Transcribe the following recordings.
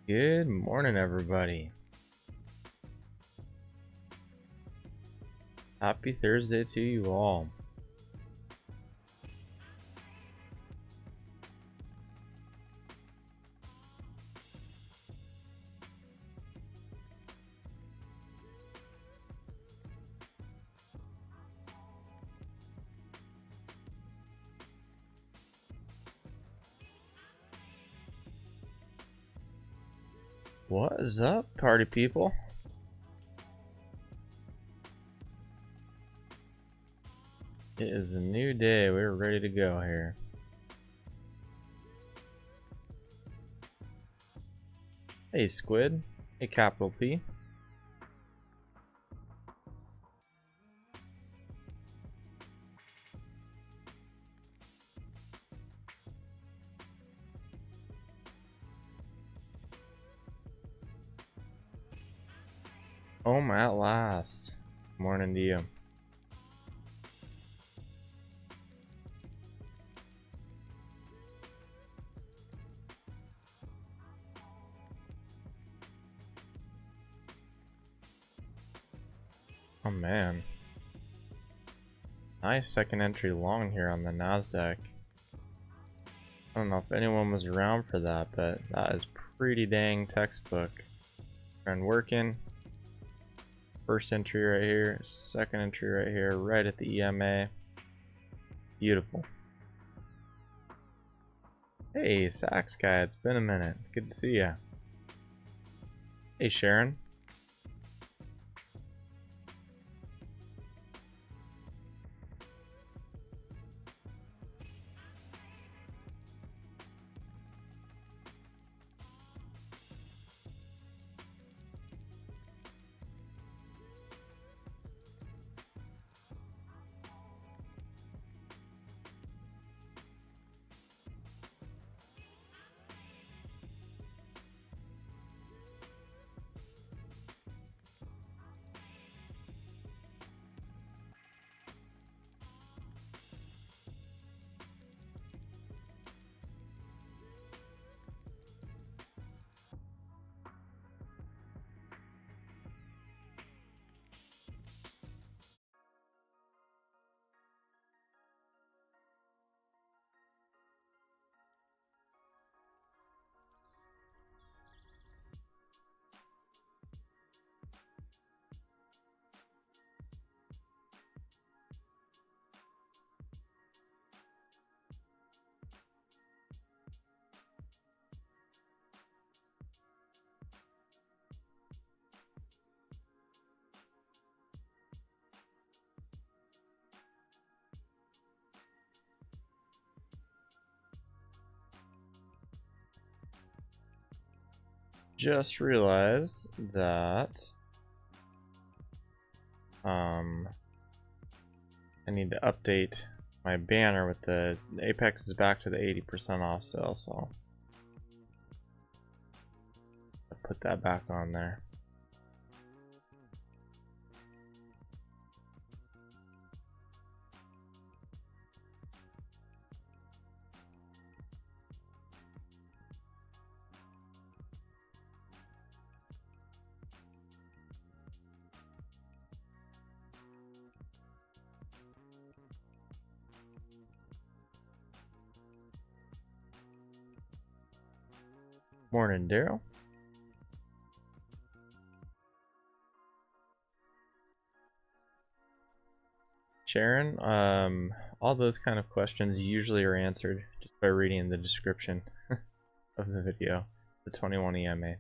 Good morning, everybody. Happy Thursday to you all. What is up, party people? It is a new day. We're ready to go here. Hey, Squid. Hey, Capital P. Home at last. Morning to you. Oh man. Nice second entry long here on the Nasdaq. I don't know if anyone was around for that, but that is pretty dang textbook. Trend working. First entry right here, second entry right here, right at the EMA. Beautiful. Hey, Sax guy, it's been a minute. Good to see ya. Hey, Sharon. Just realized that I need to update my banner with the Apex is back to the 80% off sale, so I'll put that back on there. Morning, Daryl. Sharon, all those kind of questions usually are answered just by reading the description of the video, the 21 EMA.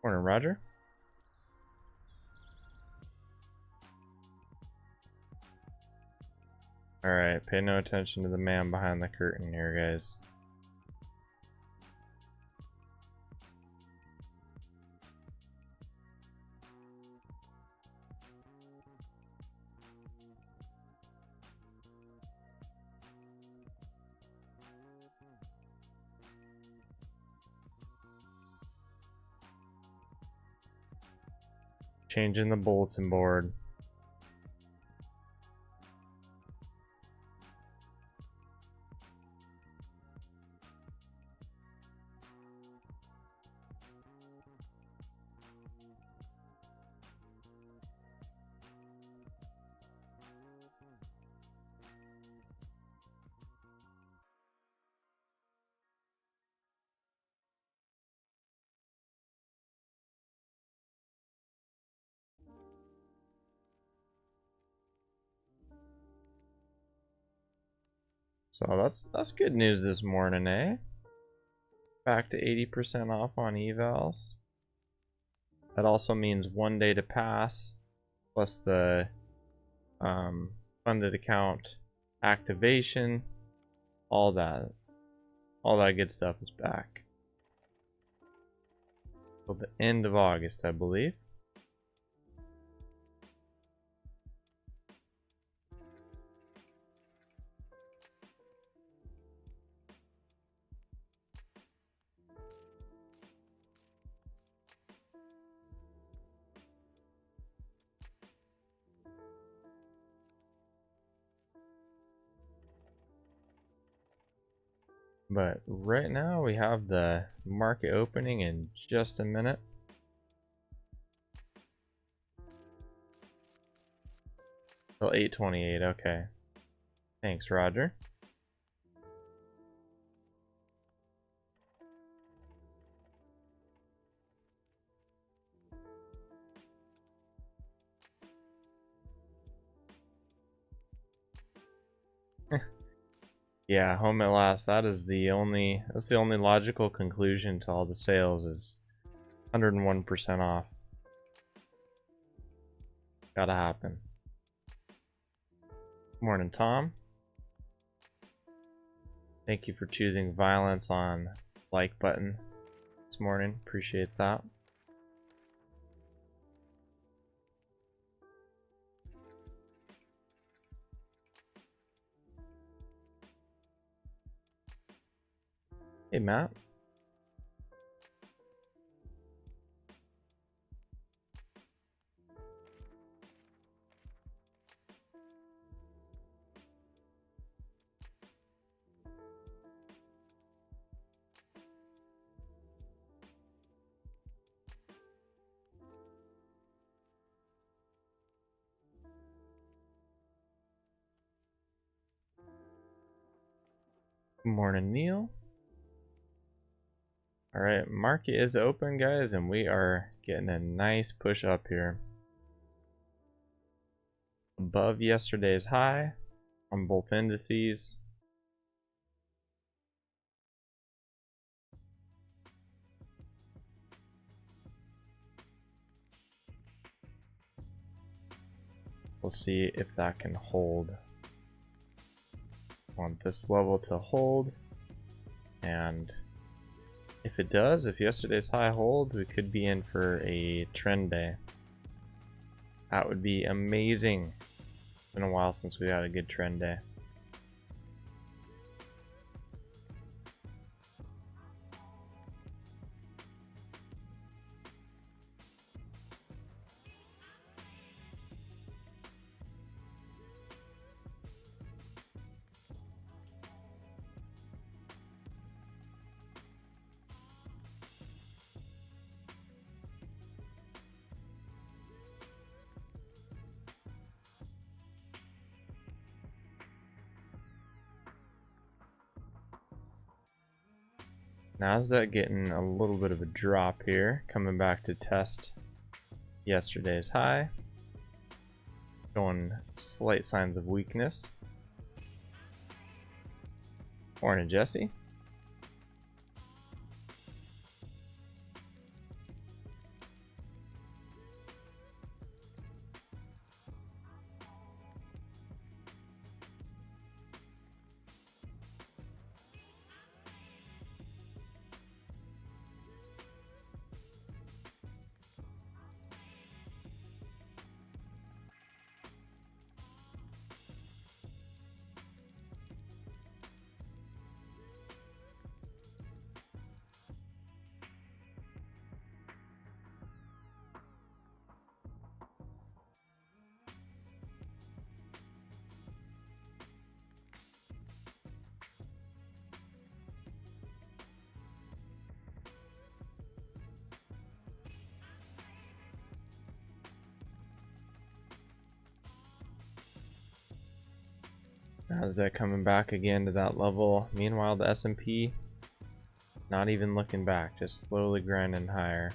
Morning, Roger. Alright, pay no attention to the man behind the curtain here, guys. Changing the bulletin board. So that's good news this morning, eh? Back to 80% off on evals. That also means 1 day to pass, plus the funded account activation, all that good stuff is back. Till the end of August, I believe. But right now we have the market opening in just a minute. Till 8:28, okay. Thanks, Roger. Yeah, home at last. That's the only logical conclusion to all the sales is 101% off. Gotta happen. Morning, Tom. Thank you for choosing violence on like button this morning. Appreciate that. Hey, Matt. Good morning, Neil. Alright, market is open, guys, and we are getting a nice push up here. Above yesterday's high on both indices. We'll see if that can hold. Want this level to hold, and if it does, if yesterday's high holds, we could be in for a trend day. That would be amazing. It's been a while since we had a good trend day. Nasdaq getting a little bit of a drop here, coming back to test yesterday's high, showing slight signs of weakness. Morning, Jesse. Nasdaq coming back again to that level. Meanwhile, the S&P not even looking back, just slowly grinding higher.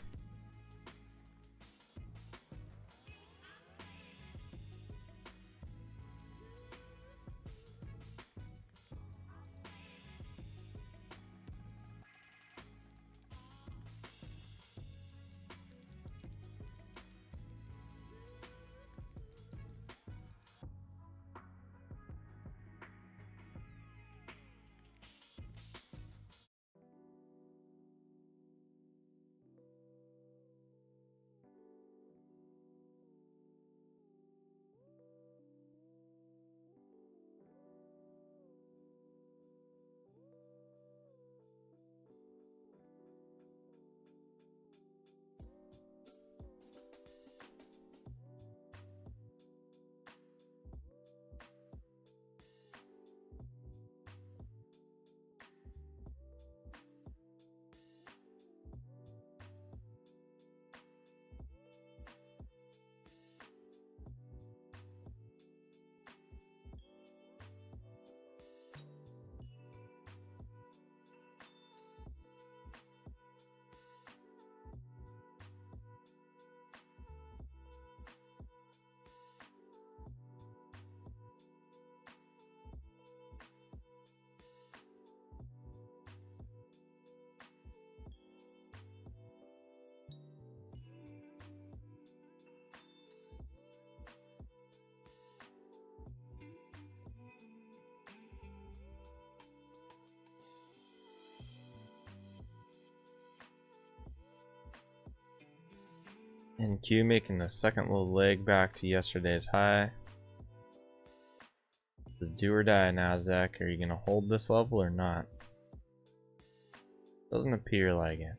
NQ making the second little leg back to yesterday's high. This is do or die, Nasdaq. Are you gonna hold this level or not? Doesn't appear like it.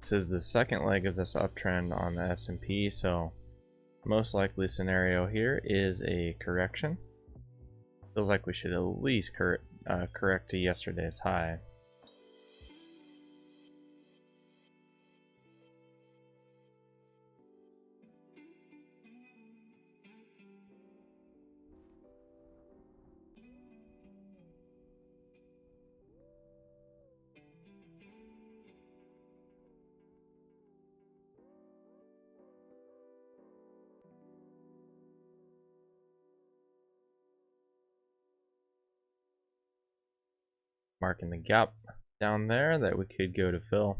This is the second leg of this uptrend on the S&P, so most likely scenario here is a correction. Feels like we should at least correct to yesterday's high. Marking the gap down there that we could go to fill.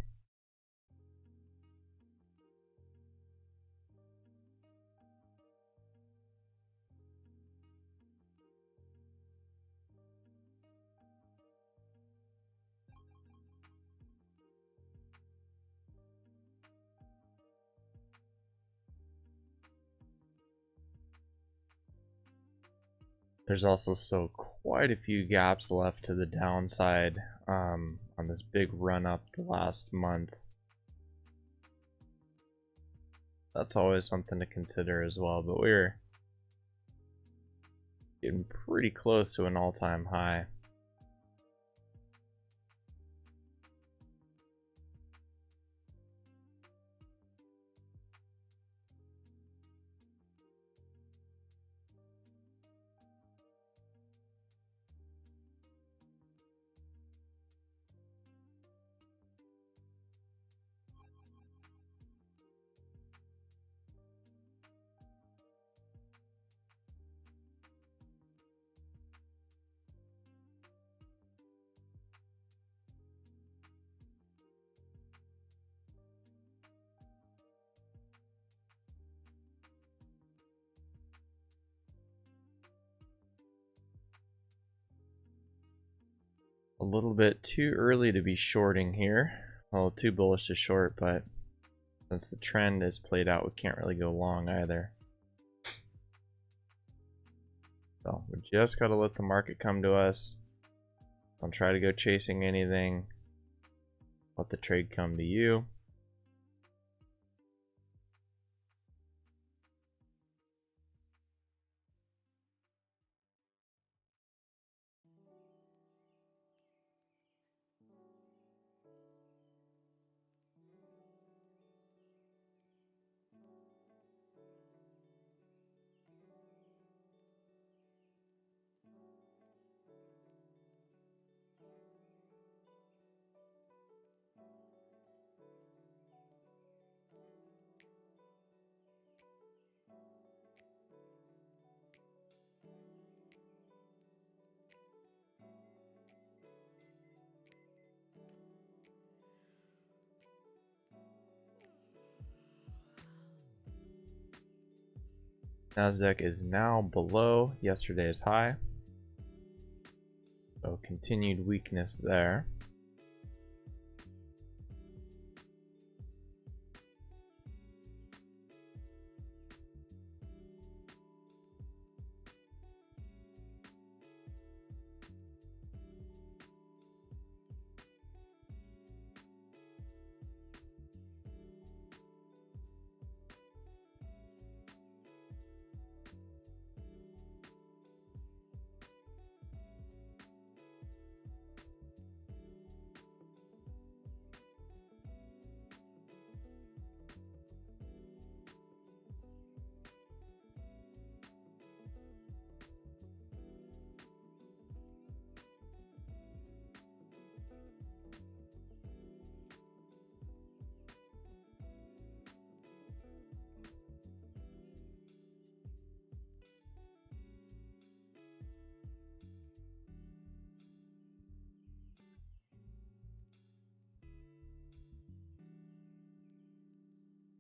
There's also still quite a few gaps left to the downside on this big run up the last month. That's always something to consider as well, but we're getting pretty close to an all-time high. A little bit too early to be shorting here. Well, too bullish to short, but since the trend is played out, we can't really go long either. So we just gotta let the market come to us. Don't try to go chasing anything. Let the trade come to you. Nasdaq is now below yesterday's high. So continued weakness there.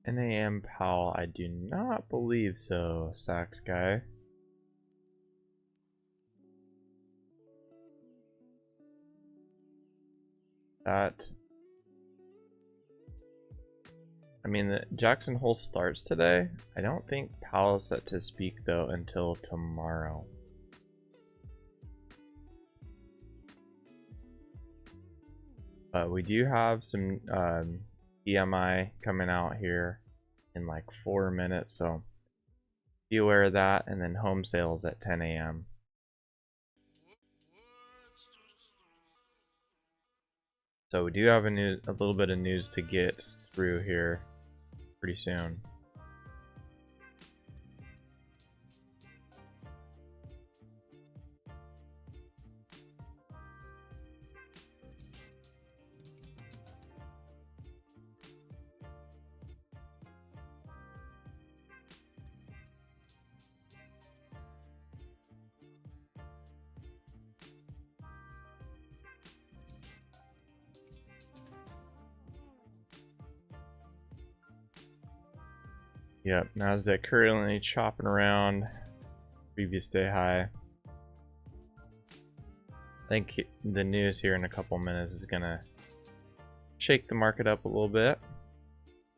10 a.m. Powell, I do not believe so, Sax guy. That, I mean, the Jackson Hole starts today. I don't think Powell's set to speak though until tomorrow. But we do have some EMI coming out here in like 4 minutes, so be aware of that. And then home sales at 10 a.m. So we do have a little bit of news to get through here pretty soon. Yep, Nasdaq currently chopping around previous day high. I think the news here in a couple minutes is gonna shake the market up a little bit.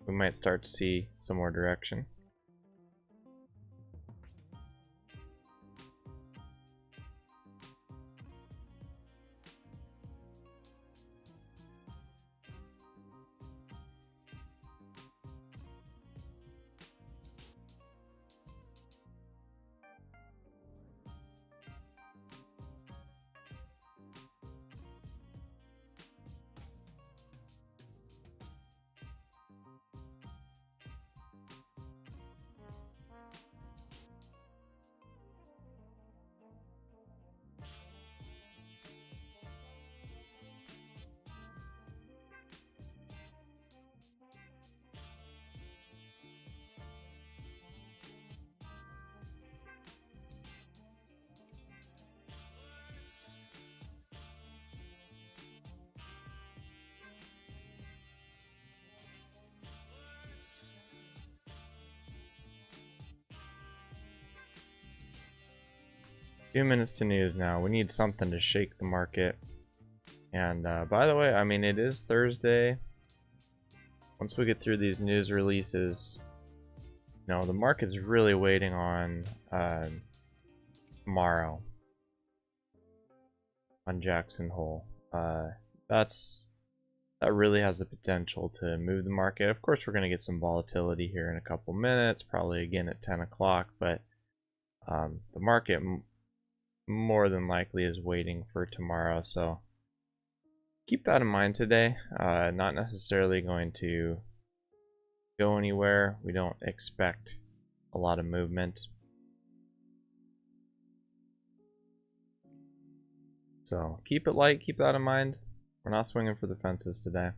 We might start to see some more direction. Few minutes to news now. We need something to shake the market. And by the way, I mean, it is Thursday. Once we get through these news releases, you know, the market's really waiting on tomorrow on Jackson Hole. That really has the potential to move the market. Of course, we're going to get some volatility here in a couple minutes, probably again at 10 o'clock, but the market more than likely is waiting for tomorrow, so keep that in mind today. Not necessarily going to go anywhere. We don't expect a lot of movement, so keep it light, keep that in mind. We're not swinging for the fences today.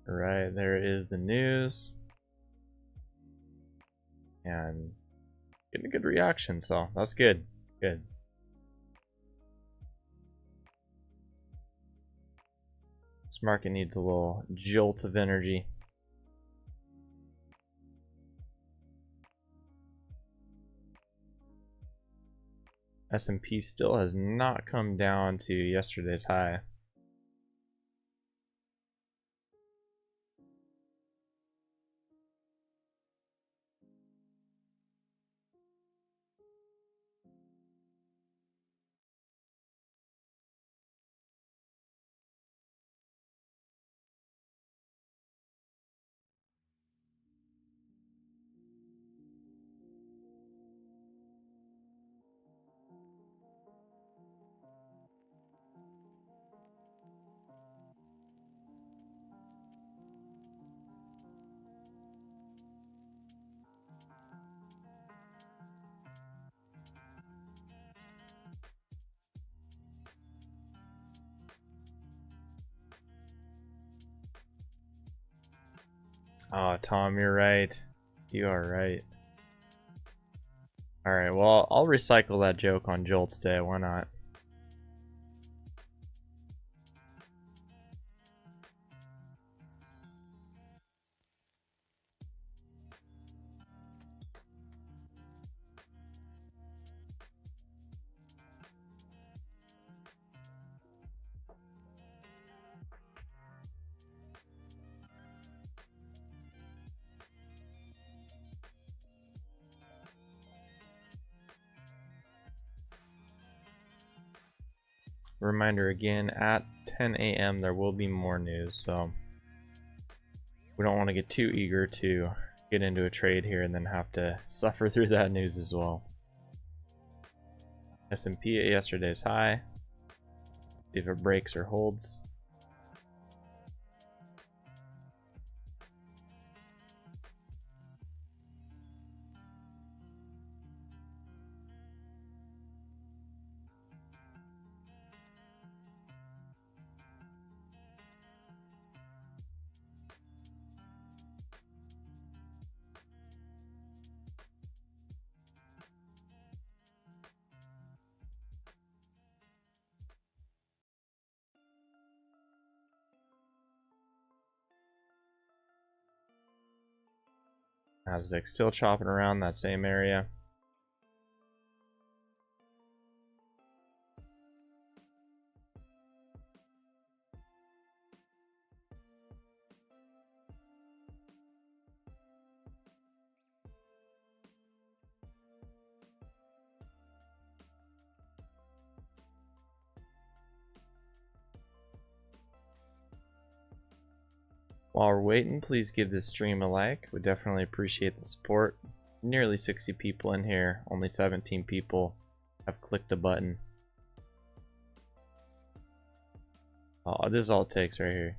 Alright, there is the news. And getting a good reaction, so that's good. Good. This market needs a little jolt of energy. S&P still has not come down to yesterday's high. Oh, Tom, you're right. You are right. Alright, well, I'll recycle that joke on Jolt's Day. Why not? Reminder again, at 10 a.m. there will be more news, so we don't want to get too eager to get into a trade here and then have to suffer through that news as well. S&P at yesterday's high. See if it breaks or holds. Nasdaq still chopping around that same area. While we're waiting, please give this stream a like. We definitely appreciate the support. Nearly 60 people in here, only 17 people have clicked a button. Oh, this is all it takes right here.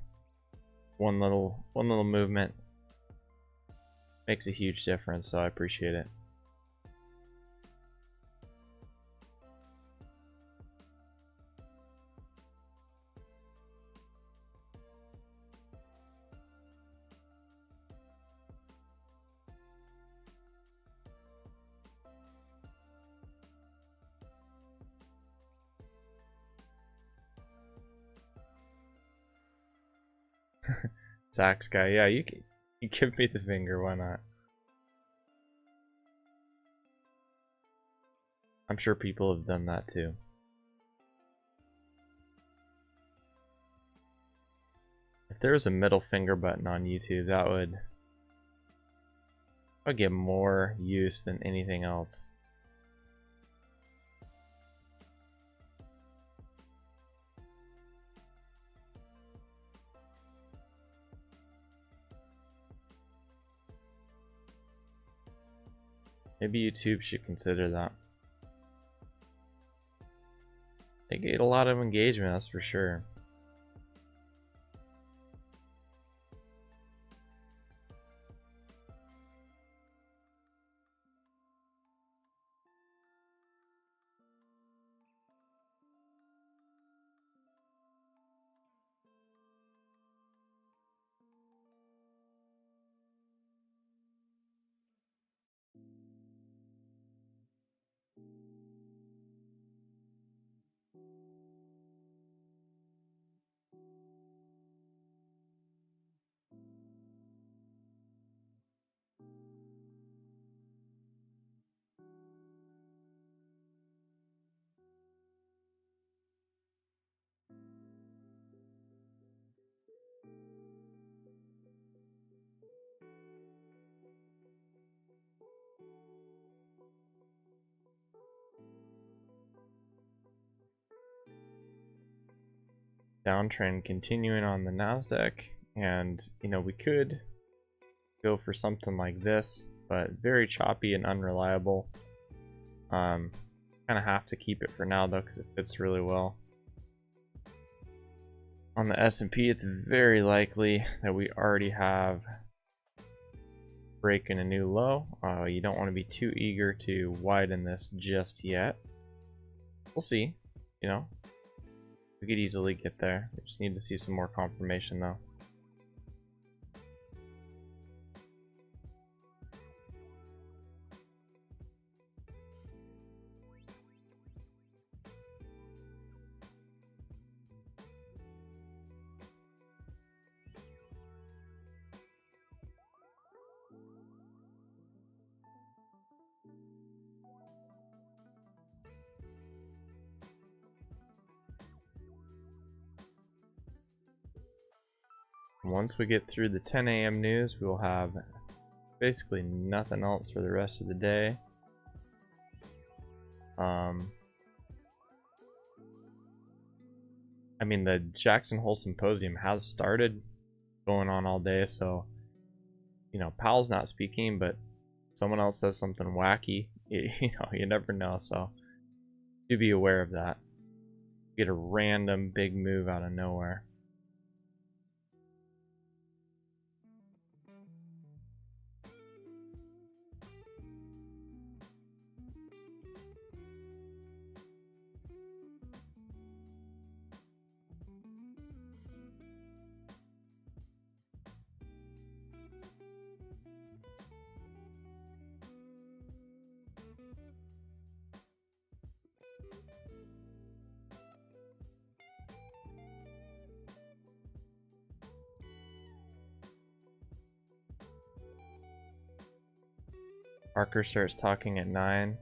One little movement makes a huge difference, so I appreciate it. Sax guy, yeah, you give me the finger, why not? I'm sure people have done that too. If there was a middle finger button on YouTube, that would get more use than anything else. Maybe YouTube should consider that. They get a lot of engagement, that's for sure. Downtrend continuing on the Nasdaq, and you know, we could go for something like this, but very choppy and unreliable. Kind of have to keep it for now though, because it fits really well. On the S&P, it's very likely that we already have breaking a new low. You don't want to be too eager to widen this just yet. We'll see, you know. We could easily get there. We just need to see some more confirmation though. Once we get through the 10 a.m. news, we will have basically nothing else for the rest of the day. I mean, the Jackson Hole Symposium has started, going on all day, so, you know, Powell's not speaking, but someone else says something wacky, you know, you never know, so do be aware of that. Get a random big move out of nowhere. Parker starts talking at 9.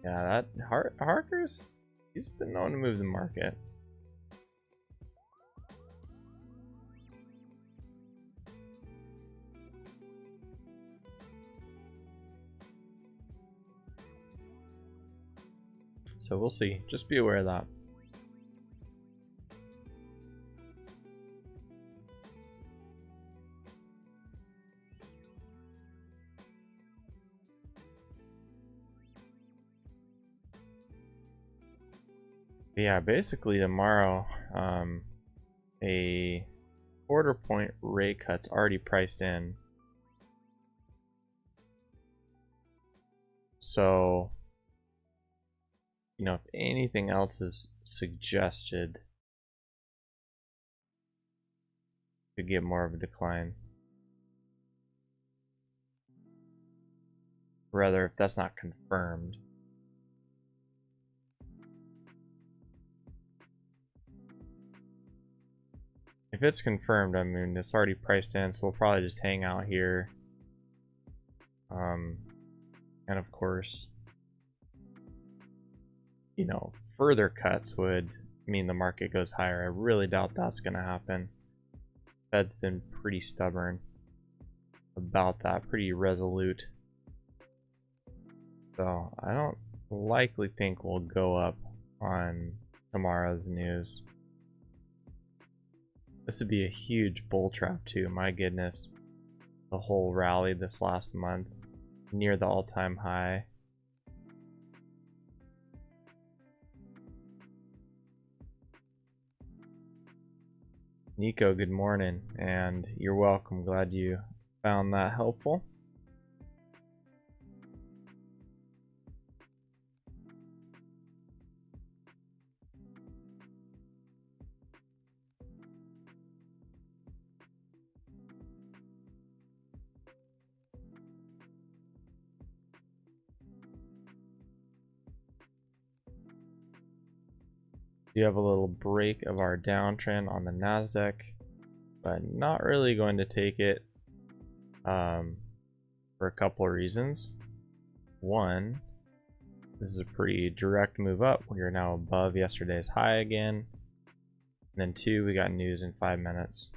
Yeah, that Harker's, he's been known to move the market. So we'll see. Just be aware of that. Yeah, basically tomorrow, a quarter point rate cut's already priced in. So, you know, if anything else is suggested, to get more of a decline. Rather, if that's not confirmed. If it's confirmed, I mean, it's already priced in, so we'll probably just hang out here. And of course, you know, further cuts would mean the market goes higher. I really doubt that's going to happen. Fed's been pretty stubborn about that, pretty resolute. So I don't likely think we'll go up on tomorrow's news. This would be a huge bull trap too, my goodness. The whole rally this last month, near the all-time high. Nico, good morning, and you're welcome. Glad you found that helpful. You have a little break of our downtrend on the Nasdaq, but not really going to take it for a couple of reasons. One, this is a pretty direct move up. We are now above yesterday's high again. And then two, we got news in 5 minutes.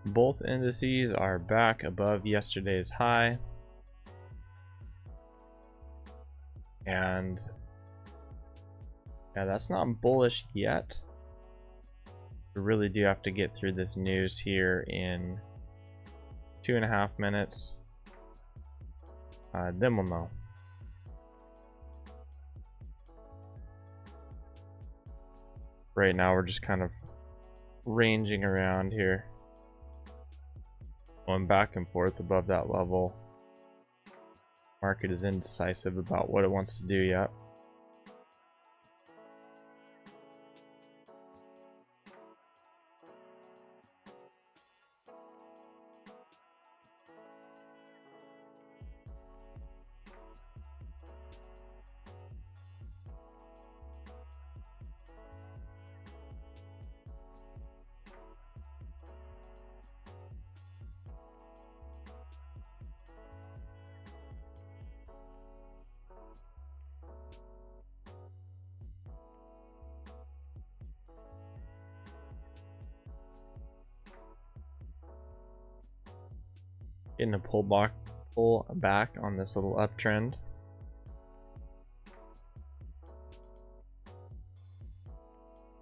Both indices are back above yesterday's high. And yeah, that's not bullish yet. We really do have to get through this news here in 2.5 minutes. Then we'll know. Right now we're just kind of ranging around here, going back and forth above that level. Market is indecisive about what it wants to do yet. Getting a pull back on this little uptrend.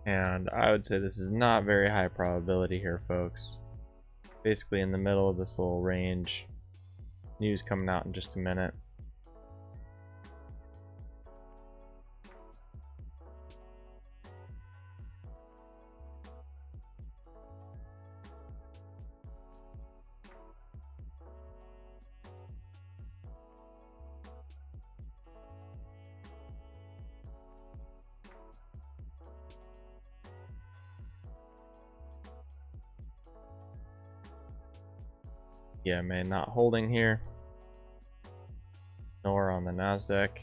And I would say this is not very high probability here, folks. Basically in the middle of this little range. News coming out in just a minute. Yeah, man, not holding here. Nor on the Nasdaq.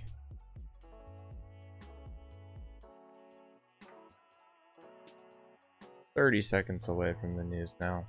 "30 seconds away from the news now."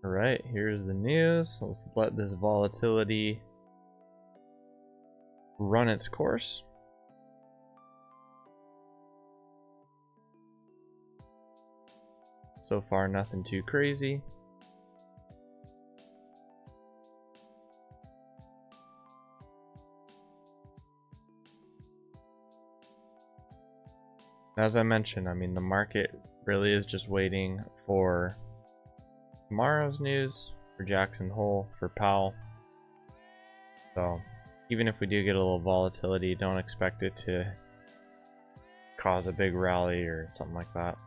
Alright, here's the news. Let's let this volatility run its course. So far, nothing too crazy. As I mentioned, I mean, the market really is just waiting for tomorrow's news, for Jackson Hole, for Powell. So even if we do get a little volatility, don't expect it to cause a big rally or something like that.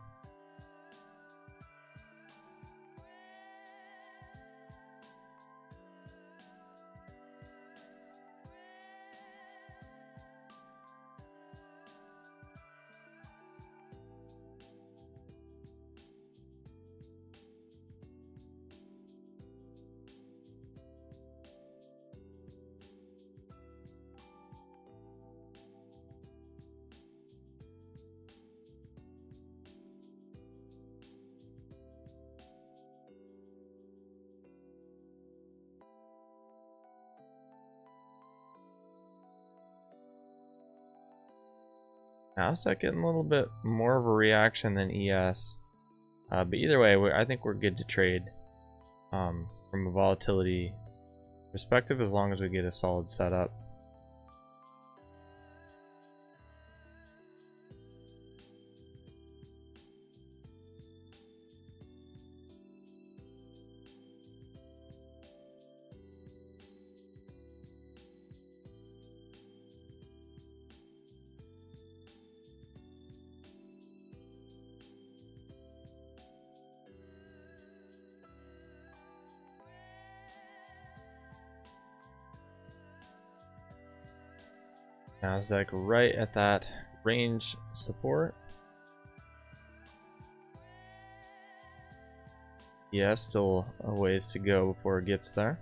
Nasdaq getting a little bit more of a reaction than ES, but either way, I think we're good to trade from a volatility perspective as long as we get a solid setup. Nasdaq right at that range support. Yeah, still a ways to go before it gets there.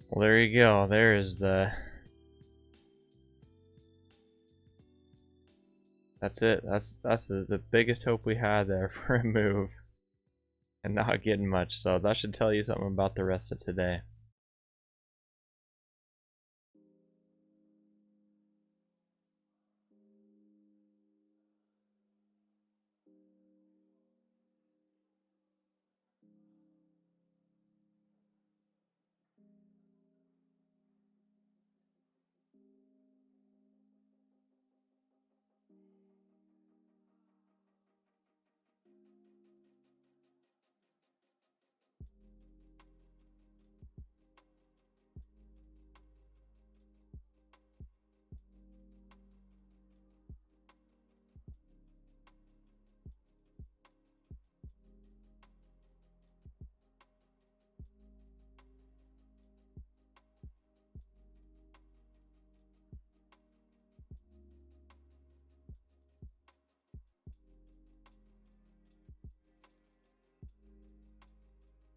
Well, there you go. There is the... That's it. That's the biggest hope we had there for a move. And not getting much. So that should tell you something about the rest of today.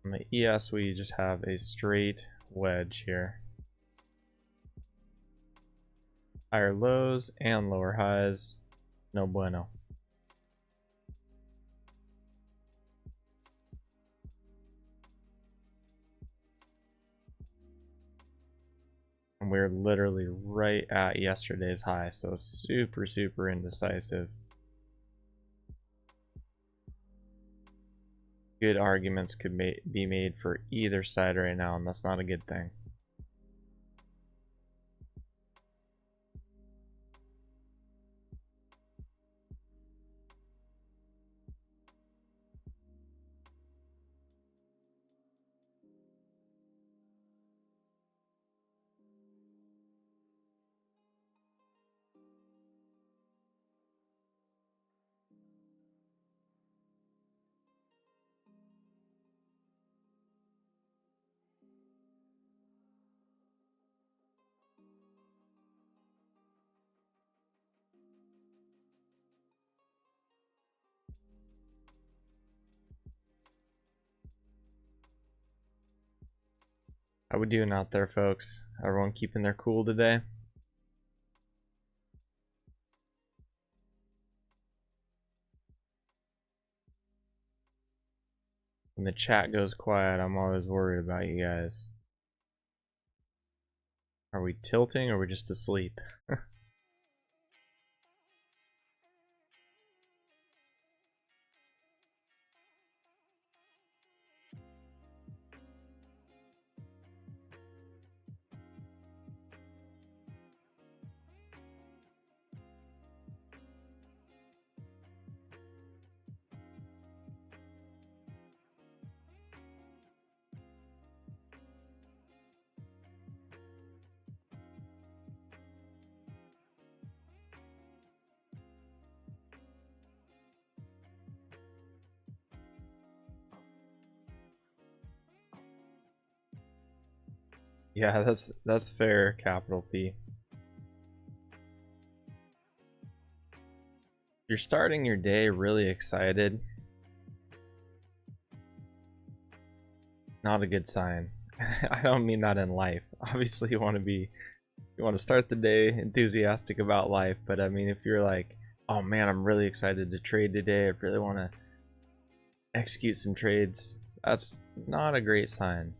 On the ES, we just have a straight wedge here. Higher lows and lower highs. No bueno. And we're literally right at yesterday's high, so super, super indecisive. Good arguments could be made for either side right now, and that's not a good thing. How we doing out there, folks? Everyone keeping their cool today? When the chat goes quiet, I'm always worried about you guys. Are we tilting or are we just asleep? Yeah, that's fair, capital P. You're starting your day really excited. Not a good sign. I don't mean that in life. Obviously you want to start the day enthusiastic about life, but I mean if you're like, oh man, I'm really excited to trade today, I really want to execute some trades, that's not a great sign.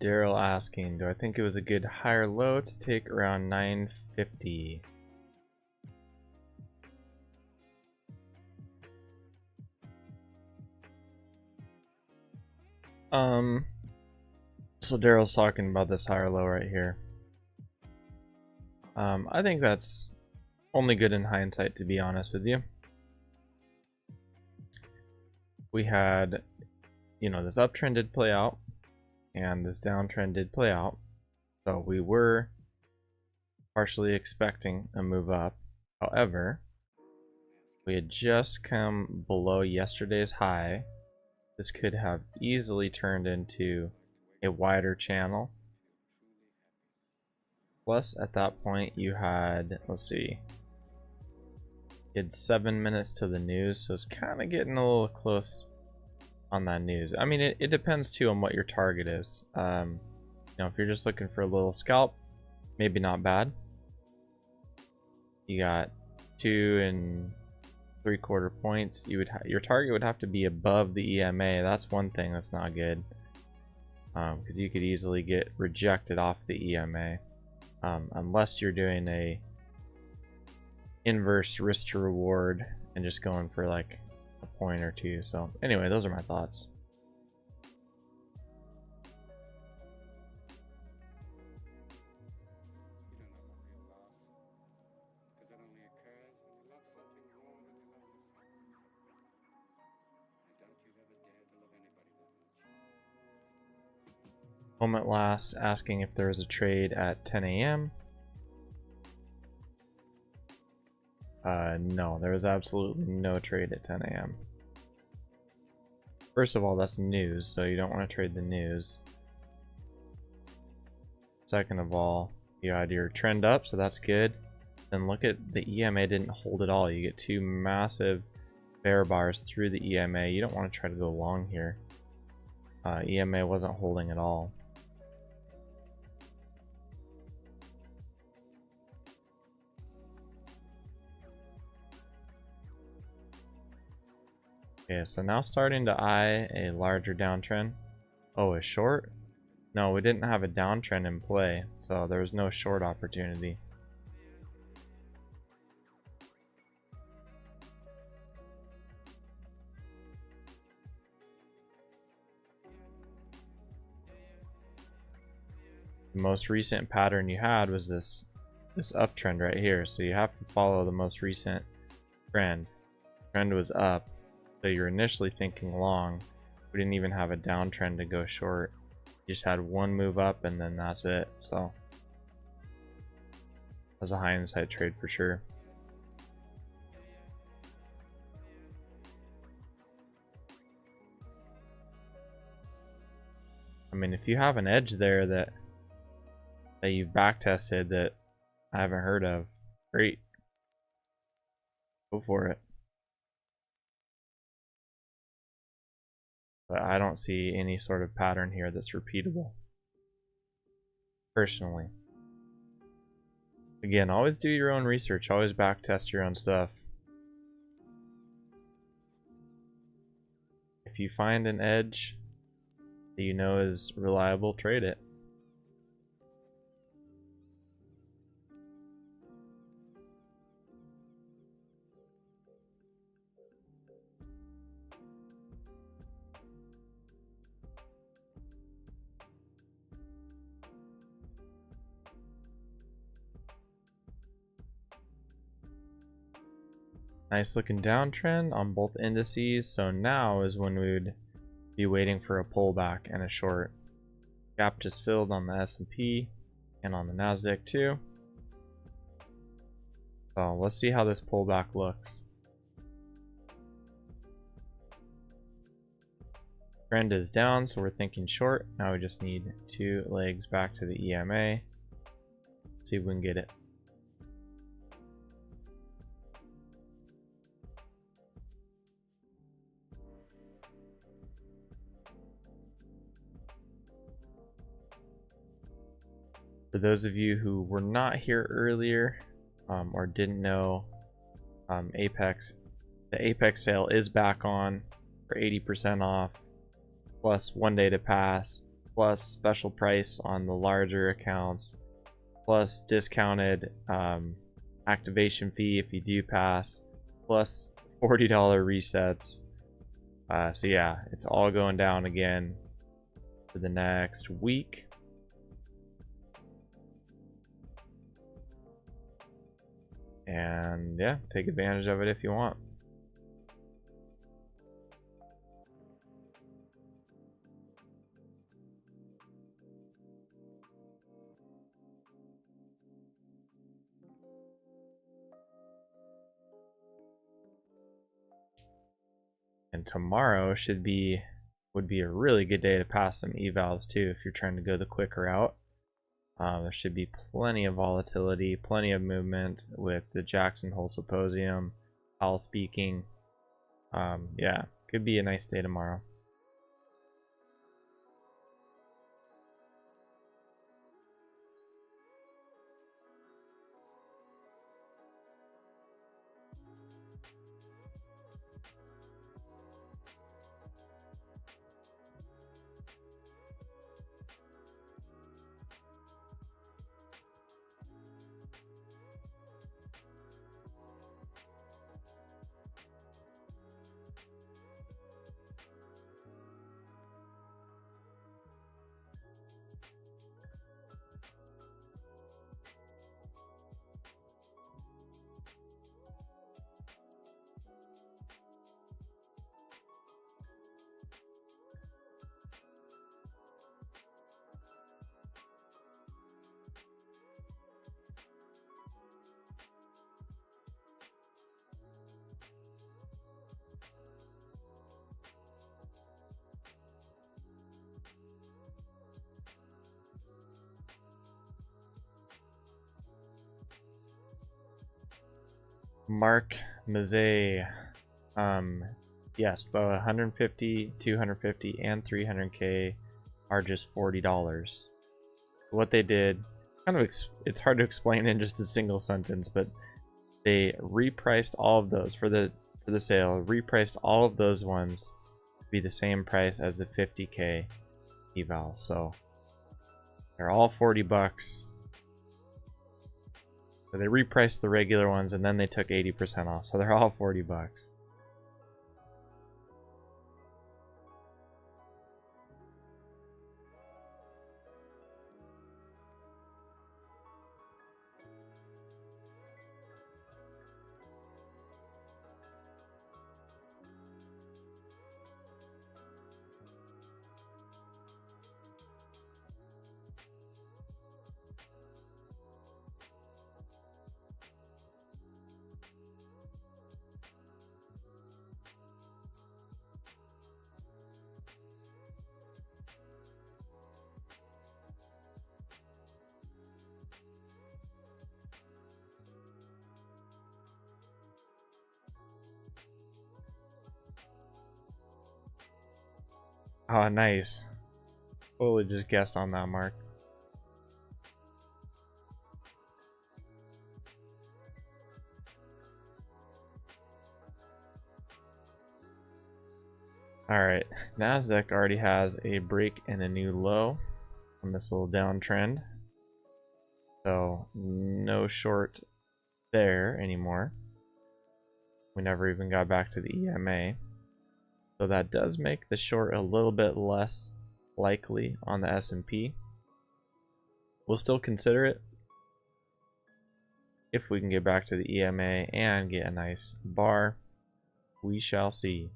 Daryl asking, do I think it was a good higher low to take around 950? So Daryl's talking about this higher low right here. I think that's only good in hindsight, to be honest with you. We had, this uptrend did play out, and this downtrend did play out. So we were partially expecting a move up. However, we had just come below yesterday's high. This could have easily turned into a wider channel. Plus, at that point, you had, let's see, you had 7 minutes to the news, so it's kind of getting a little close on that news. I mean, it depends too on what your target is. If you're just looking for a little scalp, maybe not bad. You got 2 3/4 points. Your target would have to be above the EMA. That's one thing that's not good, because you could easily get rejected off the EMA, unless you're doing a inverse risk to reward and just going for like a point or two. So anyway, those are my thoughts. Moment last asking if there was a trade at 10 a.m. No, there was absolutely no trade at 10 a.m. First of all, that's news, so you don't want to trade the news. Second of all, you had your trend up, so that's good. Then look at the EMA didn't hold at all. You get 2 massive bear bars through the EMA. You don't want to try to go long here. EMA wasn't holding at all. Okay, so now starting to eye a larger downtrend. Oh, a short? No, we didn't have a downtrend in play, so there was no short opportunity. The most recent pattern you had was this uptrend right here, so you have to follow the most recent trend. Trend was up, so you're initially thinking long. We didn't even have a downtrend to go short. You just had one move up and then that's it. So that's a high insight trade for sure. I mean, if you have an edge there that you've back tested that I haven't heard of, great. Go for it. But I don't see any sort of pattern here that's repeatable, personally. Again, always do your own research, always back test your own stuff. If you find an edge that you know is reliable, trade it. Nice looking downtrend on both indices, so now is when we would be waiting for a pullback and a short. Gap just filled on the S&P and on the Nasdaq too. So let's see how this pullback looks. Trend is down, so we're thinking short. Now we just need 2 legs back to the EMA. See if we can get it. For those of you who were not here earlier or didn't know, Apex, the Apex sale is back on for 80% off plus 1 day to pass. plus special price on the larger accounts, plus discounted activation fee if you do pass, plus $40 resets. So yeah, it's all going down again for the next week. And yeah, take advantage of it if you want. And tomorrow would be a really good day to pass some evals too if you're trying to go the quick route. There should be plenty of volatility, plenty of movement with the Jackson Hole Symposium, Powell speaking. Yeah, could be a nice day tomorrow. Mark Mazet. Yes, the 150, 250, and 300K are just $40. What they did, it's hard to explain in just a single sentence, but they repriced all of those for the sale, repriced all of those ones to be the same price as the 50K eval. So they're all $40. So they repriced the regular ones and then they took 80% off. So they're all $40. Oh, nice. Totally just guessed on that, Mark. Alright, Nasdaq already has a break and a new low on this little downtrend. So, no short there anymore. We never even got back to the EMA. So that does make the short a little bit less likely on the S&P. We'll still consider it if we can get back to the EMA and get a nice bar. We shall see.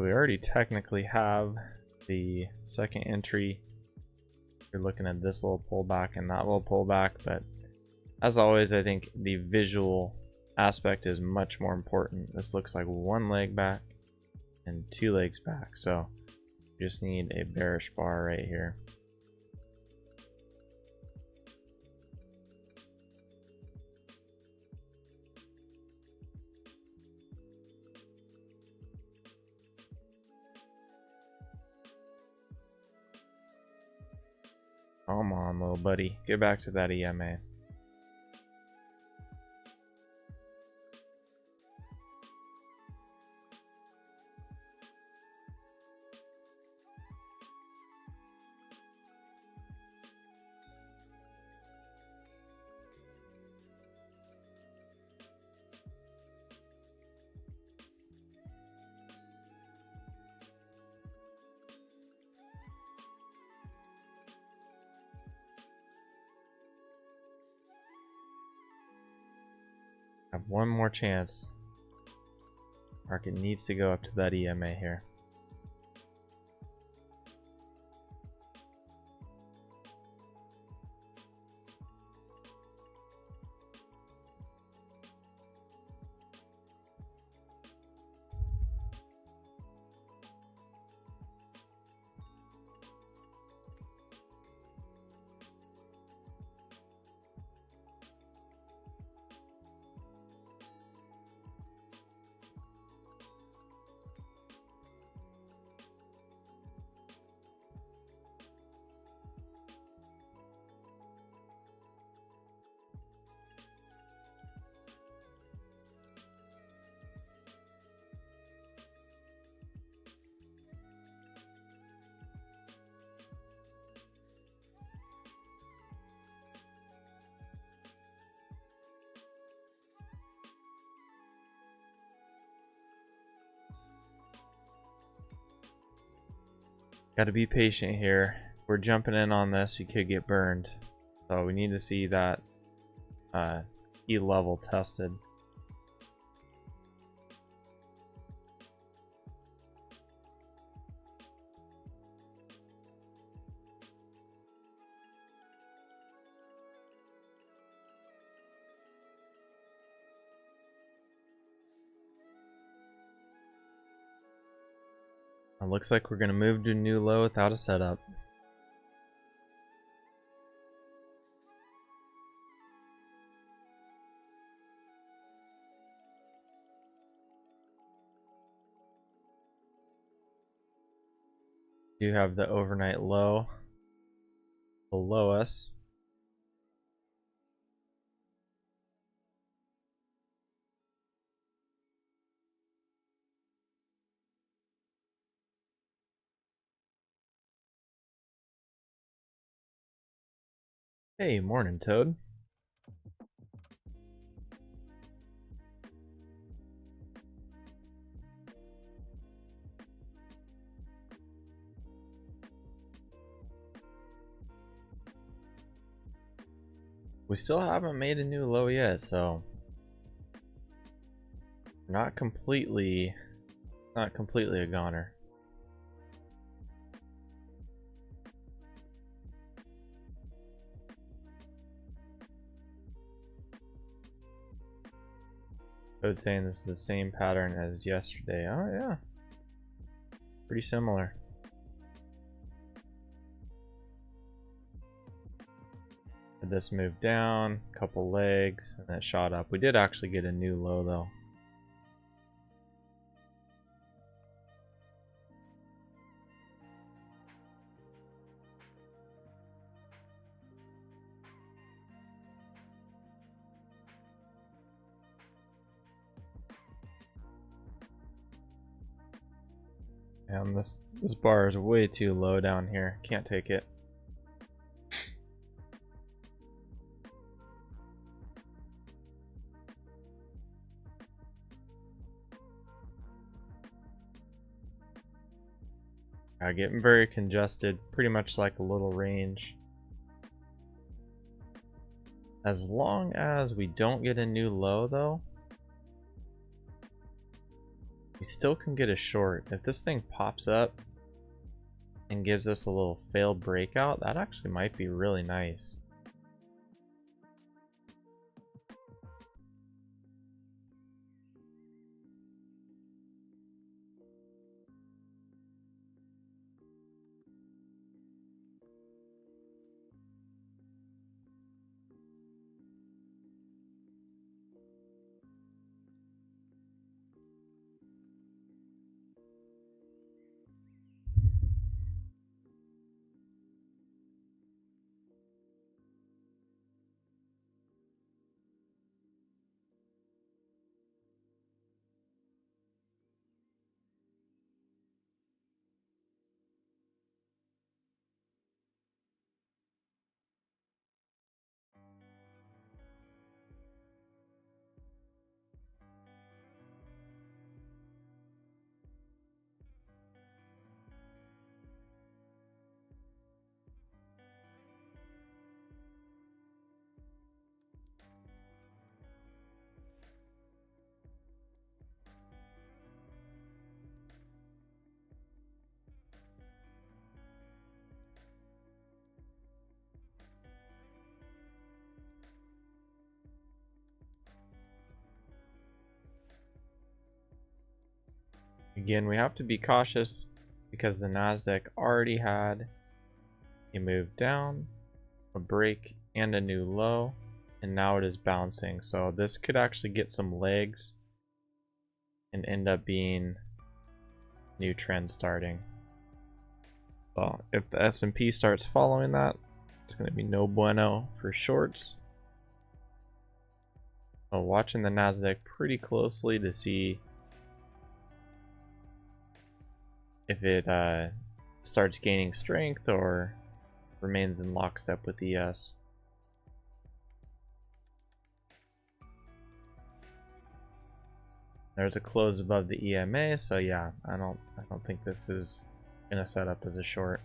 So we already technically have the second entry. You're looking at this little pullback and that little pullback, but as always, I think the visual aspect is much more important. This looks like one leg back and two legs back, so you just need a bearish bar right here. Come on, little buddy. Get back to that EMA. Have one more chance. Market needs to go up to that EMA here. Got to be patient here. We're jumping in on this, you could get burned. So we need to see that key level tested. It looks like we're going to move to a new low without a setup. We do have the overnight low below us. Hey, morning, Toad. We still haven't made a new low yet, so not completely a goner. I was saying this is the same pattern as yesterday. Oh yeah, pretty similar. This moved down, couple legs, and then it shot up. We did actually get a new low though. And this bar is way too low down here. Can't take it. Getting very congested, pretty much like a little range. As long as we don't get a new low though, we still can get a short. If this thing pops up and gives us a little failed breakout, that actually might be really nice. Again, we have to be cautious because the Nasdaq already had a move down, a break, and a new low, and now it is bouncing. So this could actually get some legs and end up being new trend starting. Well, if the S&P starts following that, it's going to be no bueno for shorts. So watching the Nasdaq pretty closely to see if it starts gaining strength or remains in lockstep with ES. There's a close above the EMA, so yeah, I don't think this is gonna set up as a short.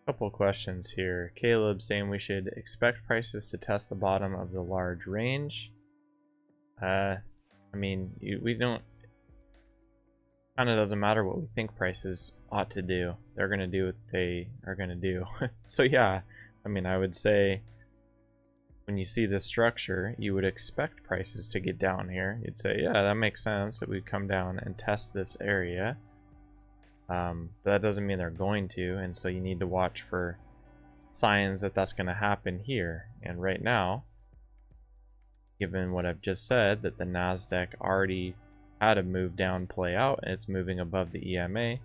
Couple questions here. Caleb saying we should expect prices to test the bottom of the large range. I mean, we don't. Kind of doesn't matter what we think prices ought to do. They're gonna do what they are gonna do. So yeah, I mean, I would say when you see this structure, you would expect prices to get down here. You'd say, yeah, that makes sense that we'd come down and test this area. But that doesn't mean they're going to, and so you need to watch for signs that that's going to happen here. And right now, given what I've just said, that the Nasdaq already had a move down play out, and it's moving above the EMA.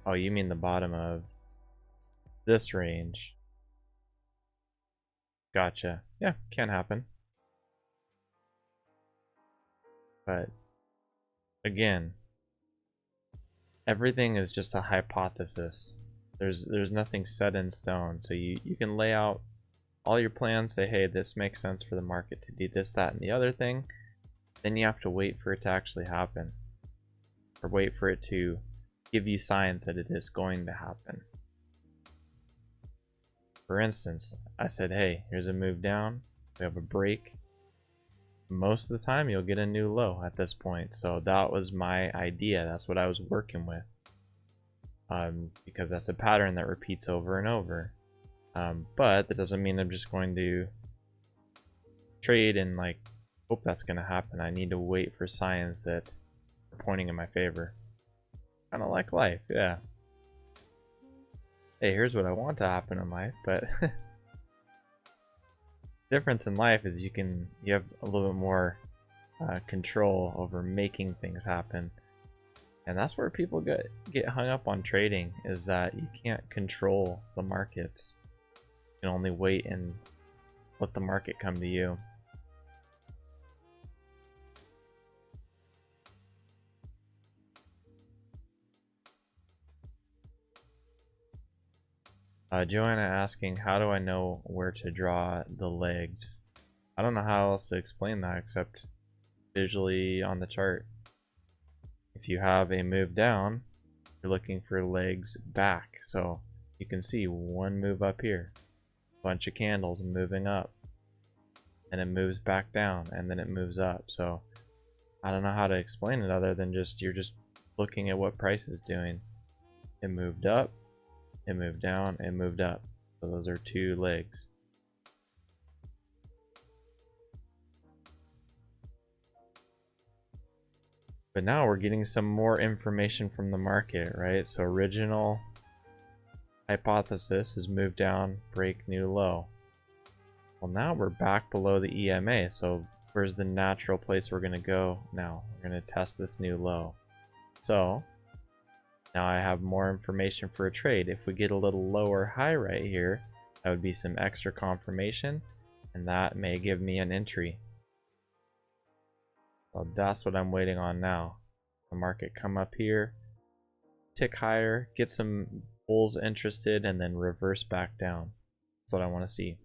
Oh, you mean the bottom of this range? Gotcha. Yeah, can happen. But again, everything is just a hypothesis. There's nothing set in stone. So you can lay out all your plans, say, hey, this makes sense for the market to do this, that, and the other thing. Then you have to wait for it to actually happen. Or wait for it to give you signs that it is going to happen. For instance, I said, hey, here's a move down. We have a break. Most of the time, you'll get a new low at this point. So that was my idea. That's what I was working with. Because that's a pattern that repeats over and over. But that doesn't mean I'm just going to trade and like hope that's going to happen. I need to wait for signs that are pointing in my favor. Kind of like life, yeah. Hey, here's what I want to happen in life, but difference in life is you have a little bit more control over making things happen. And that's where people get hung up on trading, is that you can't control the markets. You can only wait and let the market come to you. Joanna asking, how do I know where to draw the legs? I don't know how else to explain that except visually on the chart. If you have a move down, you're looking for legs back. So you can see one move up here, bunch of candles moving up, and it moves back down, and then it moves up. So I don't know how to explain it other than you're just looking at what price is doing. It moved up, it moved down, it moved up. So those are two legs. But now we're getting some more information from the market, right? So original hypothesis is move down, break new low. Well, now we're back below the EMA. So where's the natural place we're going to go now? We're going to test this new low. So now I have more information for a trade. If we get a little lower high right here, that would be some extra confirmation, and that may give me an entry. So that's what I'm waiting on now. The market come up here, tick higher, get some bulls interested, and then reverse back down. That's what I want to see.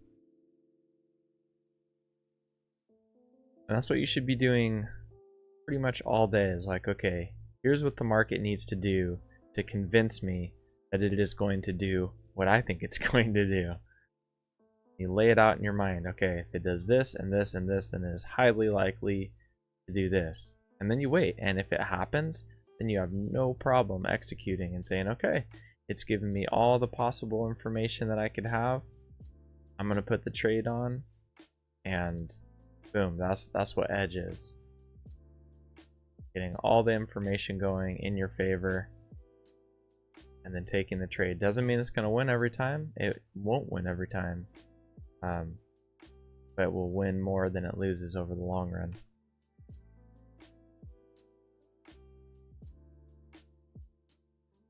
And that's what you should be doing pretty much all day, is like, okay, here's what the market needs to do to convince me that it is going to do what I think it's going to do. You lay it out in your mind. Okay, if it does this and this and this, then it is highly likely to do this. And then you wait, and if it happens, then you have no problem executing and saying, okay, it's given me all the possible information that I could have. I'm going to put the trade on, and boom, that's what edge is. Getting all the information going in your favor and then taking the trade. Doesn't mean it's going to win every time. It won't win every time. But it will win more than it loses over the long run.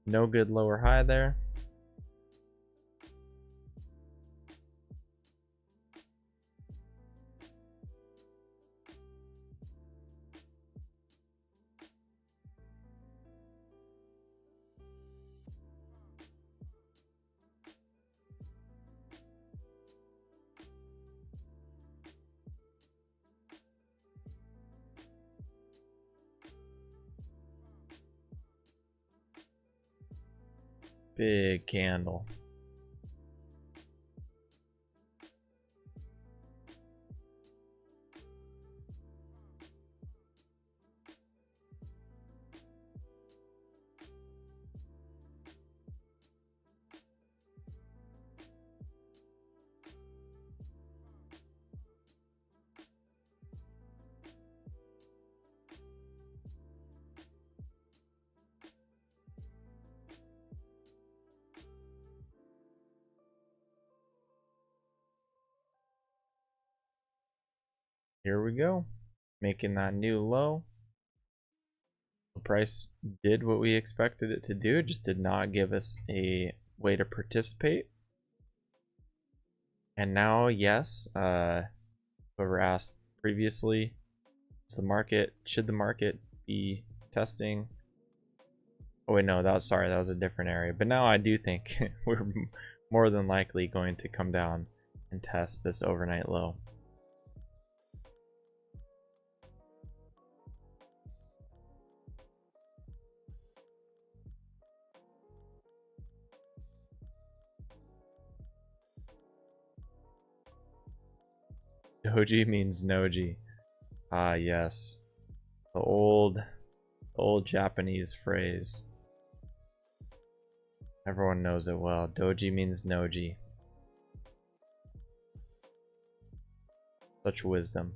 No good lower high there. Big candle. Here we go, making that new low. The price did what we expected it to do, just did not give us a way to participate. And now, yes, whoever asked previously, should the market be testing? Oh wait, no, that was a different area. But now I do think we're more than likely going to come down and test this overnight low. Doji means noji. Ah, yes. The old Japanese phrase. Everyone knows it well. Doji means noji. Such wisdom.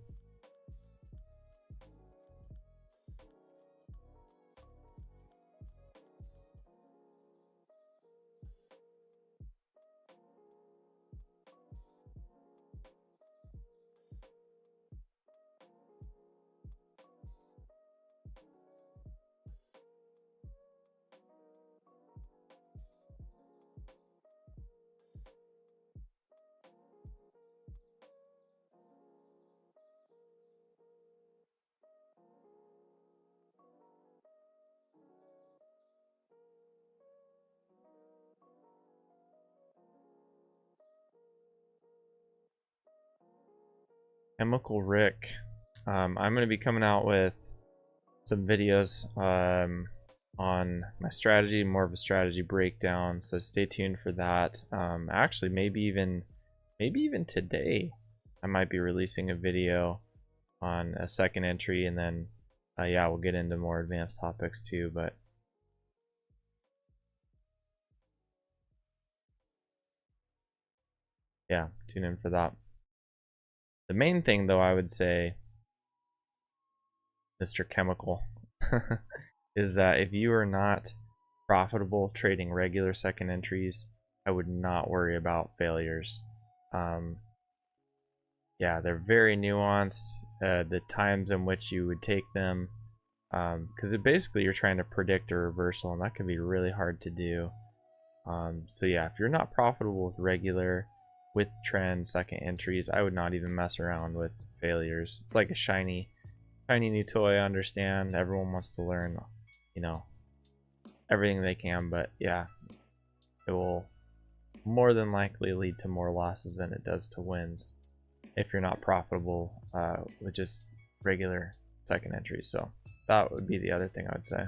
Chemical Rick. I'm going to be coming out with some videos on my strategy, more of a strategy breakdown, so stay tuned for that. Actually, maybe even today I might be releasing a video on a second entry, and then yeah, we'll get into more advanced topics too, but yeah, tune in for that. The main thing though, I would say, Mr. Chemical, is that if you are not profitable trading regular second entries, I would not worry about failures. Yeah, they're very nuanced, the times in which you would take them, because basically you're trying to predict a reversal, and that can be really hard to do. So yeah, if you're not profitable with regular, with trend second entries, I would not even mess around with failures. It's like a shiny new toy. I understand everyone wants to learn, you know, everything they can, but yeah, it will more than likely lead to more losses than it does to wins if you're not profitable with just regular second entries. So that would be the other thing I would say.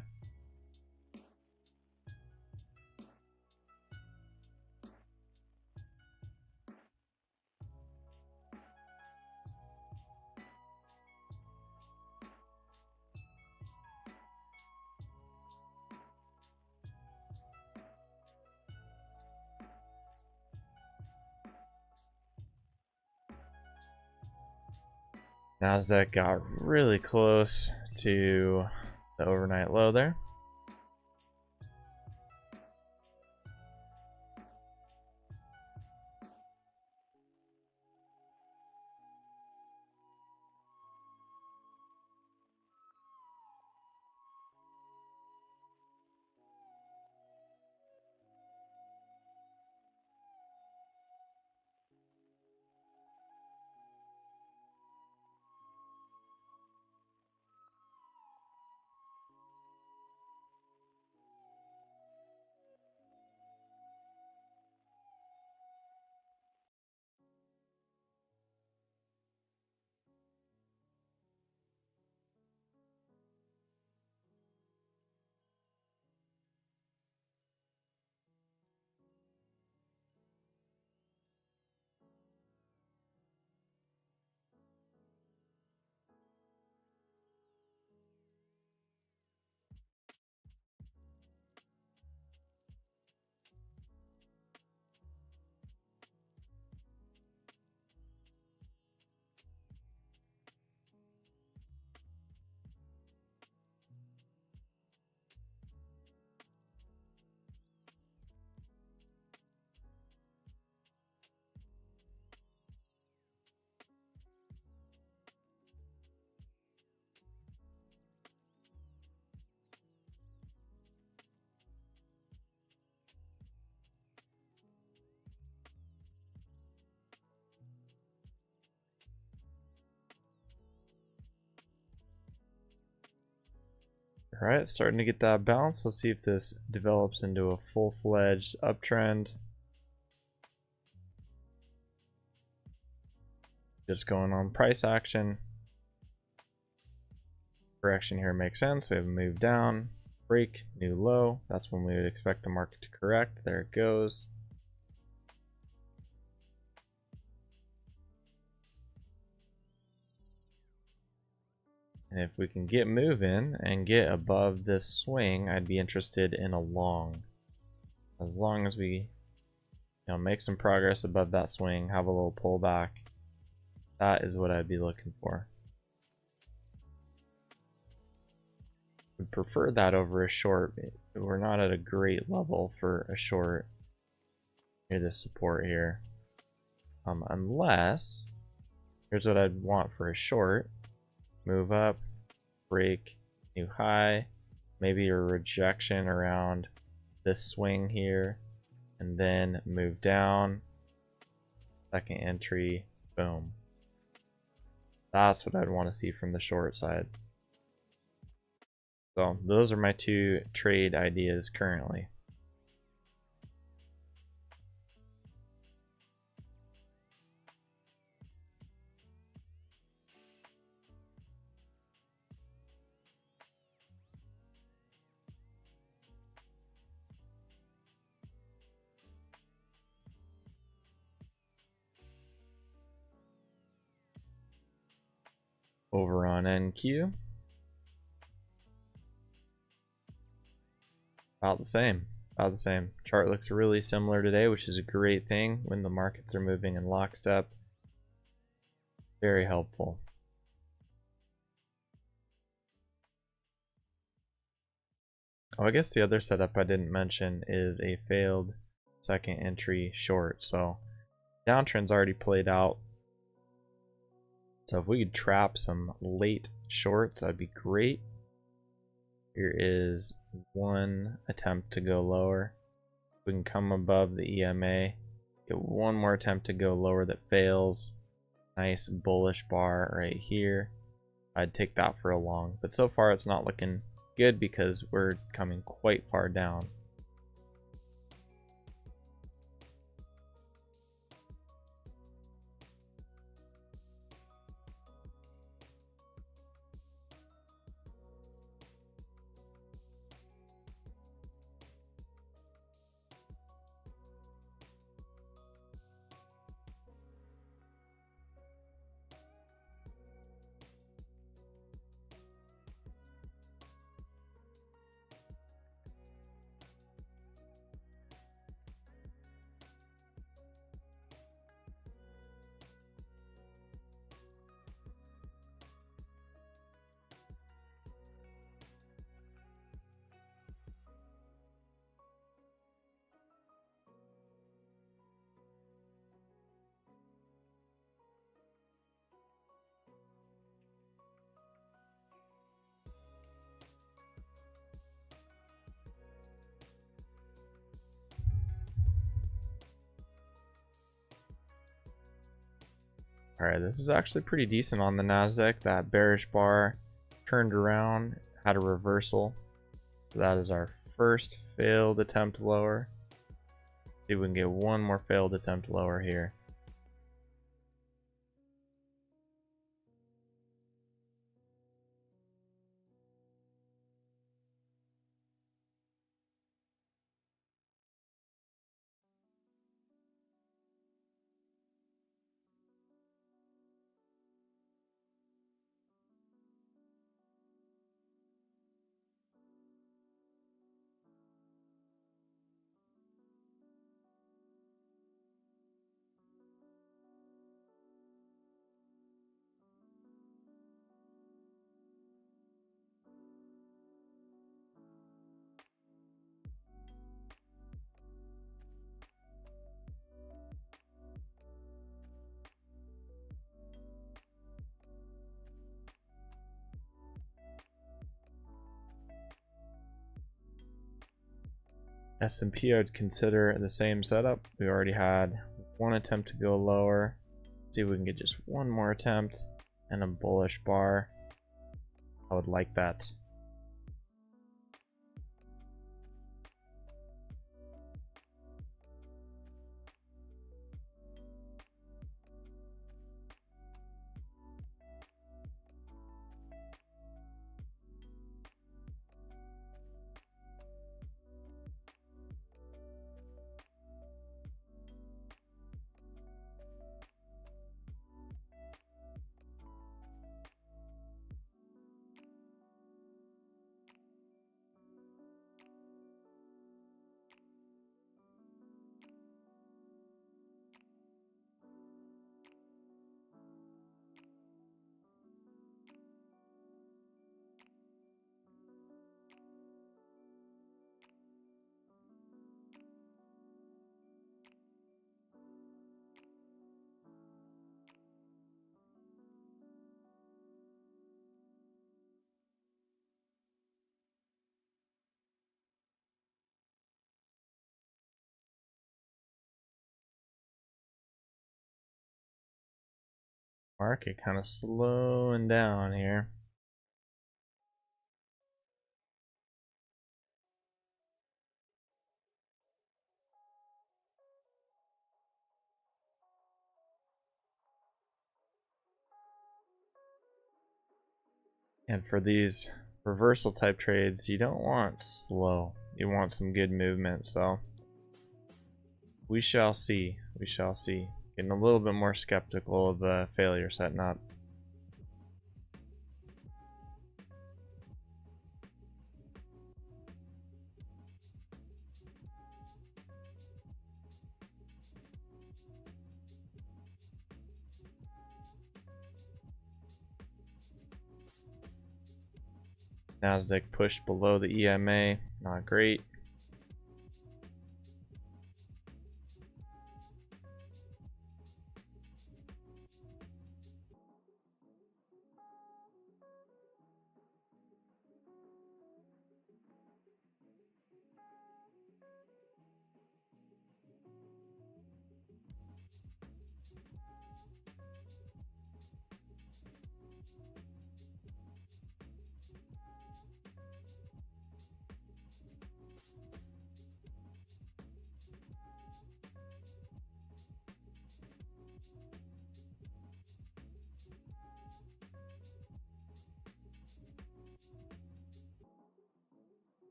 Nasdaq got really close to the overnight low there. All right, starting to get that bounce. Let's see if this develops into a full-fledged uptrend. Just going on price action. Correction here makes sense. We have a move down, break, new low. That's when we would expect the market to correct. There it goes. And if we can get moving and get above this swing, I'd be interested in a long. As long as we make some progress above that swing, have a little pullback, that is what I'd be looking for. Would prefer that over a short. We're not at a great level for a short near this support here. Unless, here's what I'd want for a short. Move up, break, new high, maybe a rejection around this swing here, and then move down, second entry, boom. That's what I'd want to see from the short side. So those are my two trade ideas currently. Over on NQ, about the same. About the same. Chart looks really similar today, which is a great thing when the markets are moving in lockstep. Very helpful. Oh, I guess the other setup I didn't mention is a failed second entry short. So downtrend's already played out. So if we could trap some late shorts, that'd be great. Here is one attempt to go lower. We can come above the EMA. Get one more attempt to go lower that fails. Nice bullish bar right here. I'd take that for a long. But so far it's not looking good because we're coming quite far down. Alright, this is actually pretty decent on the Nasdaq. That bearish bar turned around, had a reversal. So that is our first failed attempt lower. See if we can get one more failed attempt lower here. S&P, I'd consider the same setup. We already had one attempt to go lower. See if we can get just one more attempt and a bullish bar. I would like that. Market kind of slowing down here. And for these reversal type trades, you don't want slow. You want some good movement. So we shall see. We shall see. Getting a little bit more skeptical of the failure setting up. Nasdaq pushed below the EMA, not great.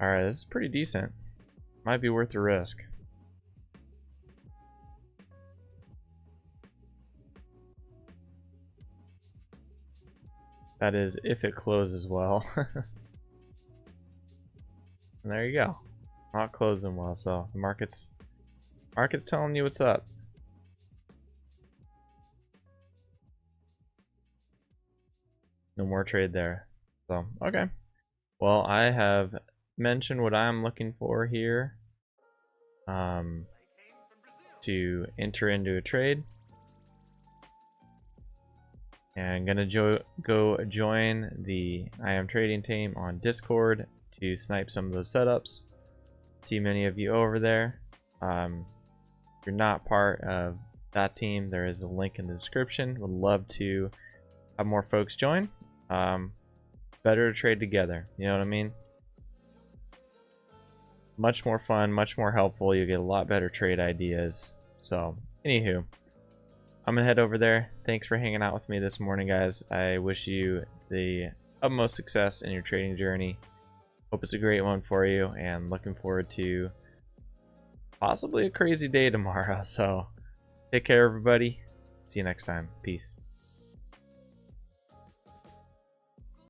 Alright, this is pretty decent. Might be worth the risk. That is, if it closes well. And there you go. Not closing well, so the market's telling you what's up. No more trade there. So, okay. Well, I have mentioned what I'm looking for here to enter into a trade. And I'm gonna go join the I Am Trading team on Discord to snipe some of those setups. See many of you over there. If you're not part of that team, there is a link in the description. Would love to have more folks join. Better to trade together, you know what I mean? Much more fun, much more helpful. You get a lot better trade ideas. So, anywho, I'm gonna head over there. Thanks for hanging out with me this morning, guys. I wish you the utmost success in your trading journey. Hope it's a great one for you, and looking forward to possibly a crazy day tomorrow. So, take care, everybody. See you next time. Peace.